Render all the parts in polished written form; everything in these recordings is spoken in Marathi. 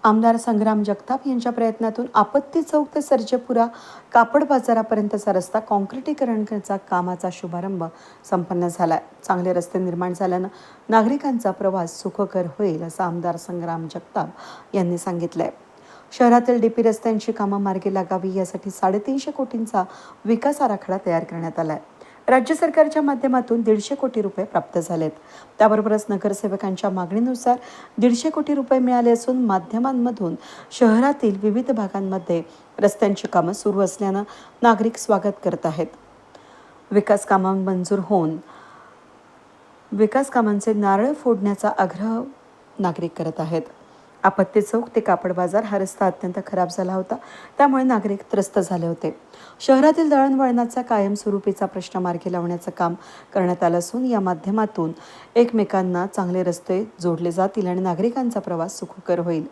आमदार संग्राम जगताप यांच्या प्रयत्नातून आपत्ती चौक ते सर्जेपुरा कापड बाजारापर्यंतचा रस्ता काँक्रिटीकरणाचा कामाचा शुभारंभ संपन्न झालाय। चांगले रस्ते निर्माण झाल्यानं नागरिकांचा प्रवास सुखकर होईल असं आमदार संग्राम जगताप यांनी सांगितलंय। शहरातील डीपी रस्त्यांची कामं मार्गी लागावी यासाठी 350 कोटींचा विकास आराखडा तयार करण्यात आलाय। राज्य सरकारच्या माध्यमातून 150 कोटी रुपये प्राप्त झालेत। त्याबरोबरच नगरसेवकांच्या मागणीनुसार 150 कोटी रुपये मिळाले असून माध्यमांमधून शहरातील विविध भागांमध्ये रस्त्यांची कामं सुरू असल्यानं नागरिक स्वागत करत आहेत। विकास कामां मंजूर होऊन विकास कामांचे नारळ फोडण्याचा आग्रह नागरिक करत आहेत। आपत्ती चौक ते कापड बाजार हा रस्ता अत्यंत खराब झाला होता, त्यामुळे नागरिक त्रस्त झाले होते। शहरातील दळणवळणाचा कायमस्वरूपीचा प्रश्न मार्गी लावण्याचं काम करण्यात आलं असून या माध्यमातून एकमेकांना चांगले रस्ते जोडले जातील आणि नागरिकांचा प्रवास सुखकर होईल।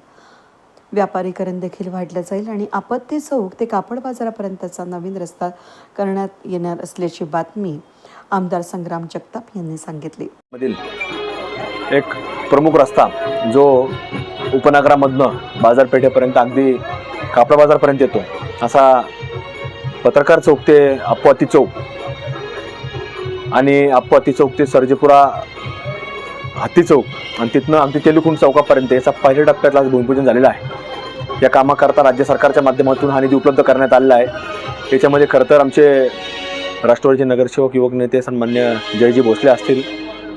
व्यापारीकरण देखील वाढलं जाईल आणि आपत्ती चौक ते कापड बाजारापर्यंतचा नवीन रस्ता करण्यात येणार असल्याची बातमी आमदार संग्राम जगताप यांनी सांगितली। एक प्रमुख रस्ता जो उपनगरामधनं बाजारपेठेपर्यंत अगदी कापड बाजारपर्यंत येतो असा पत्रकार चौक ते आपत्ती चौक आणि आपत्ती चौक ते सर्जेपुरा हत्ती चौक आणि तिथनं अगदी तेलुकुंड चौकापर्यंत याचा पहिल्या टप्प्यातला भूमिपूजन झालेलं आहे। या कामाकरता राज्य सरकारच्या माध्यमातून हा निधी उपलब्ध करण्यात आलेला आहे। याच्यामध्ये खरं तर आमचे राष्ट्रवादीचे नगरसेवक युवक नेते सन्मान्य जयजी भोसले असतील,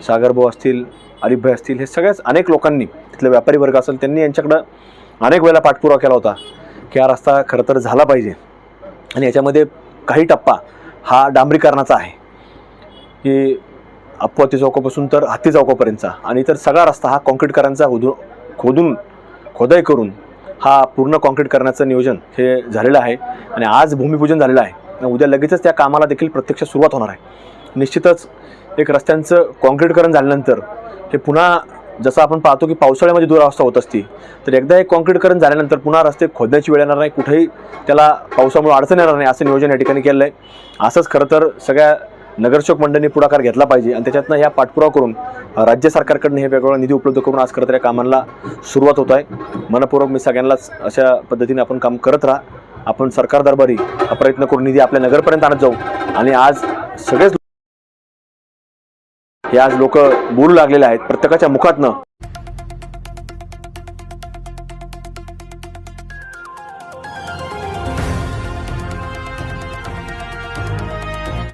सागरभाऊ असतील, अरिफभाई असतील, हे सगळ्याच अनेक लोकांनी तिथले व्यापारी वर्ग असेल त्यांनी यांच्याकडं अनेक वेळेला पाठपुरावा केला होता की हा रस्ता खरं तर झाला पाहिजे आणि याच्यामध्ये काही टप्पा हा डांबरीकरणाचा आहे की आपत्ती चौकापासून तर हत्ती चौकापर्यंतचा आणि तर सगळा रस्ता हा काँक्रीटकरणाचा खोदाई करून हा पूर्ण काँक्रीट करण्याचं नियोजन हे झालेलं आहे आणि आज भूमिपूजन झालेलं आहे। उद्या लगेचच त्या कामाला देखील प्रत्यक्ष सुरुवात होणार आहे। निश्चितच एक रस्त्यांचं काँक्रीटकरण झाल्यानंतर हे पुन्हा जसं आपण पाहतो की पावसाळ्यामध्ये दुरावस्था होत असते, तर एकदा एक काँक्रीटकरण झाल्यानंतर पुन्हा रस्ते खोदण्याची वेळ येणार नाही, कुठेही त्याला पावसामुळे अडचण येणार नाही असं नियोजन या ठिकाणी केलं आहे। असंच खरं तर सगळ्या नगरसेवक मंडळांनी पुढाकार घेतला पाहिजे आणि त्याच्यातनं ह्या पाठपुरावा करून राज्य सरकारकडनं हे वेगवेगळा निधी उपलब्ध करून आज खरं तर या कामांना सुरुवात होत आहे। मनपूर्वक मी सगळ्यांनाच अशा पद्धतीने आपण काम करत राहा, आपण सरकार दरबारी प्रयत्न करून निधी आपल्या नगरपर्यंत आणत जाऊ आणि आज सगळेच हे आज लोक बोलू लागलेले आहेत प्रत्येकाच्या मुखातनं।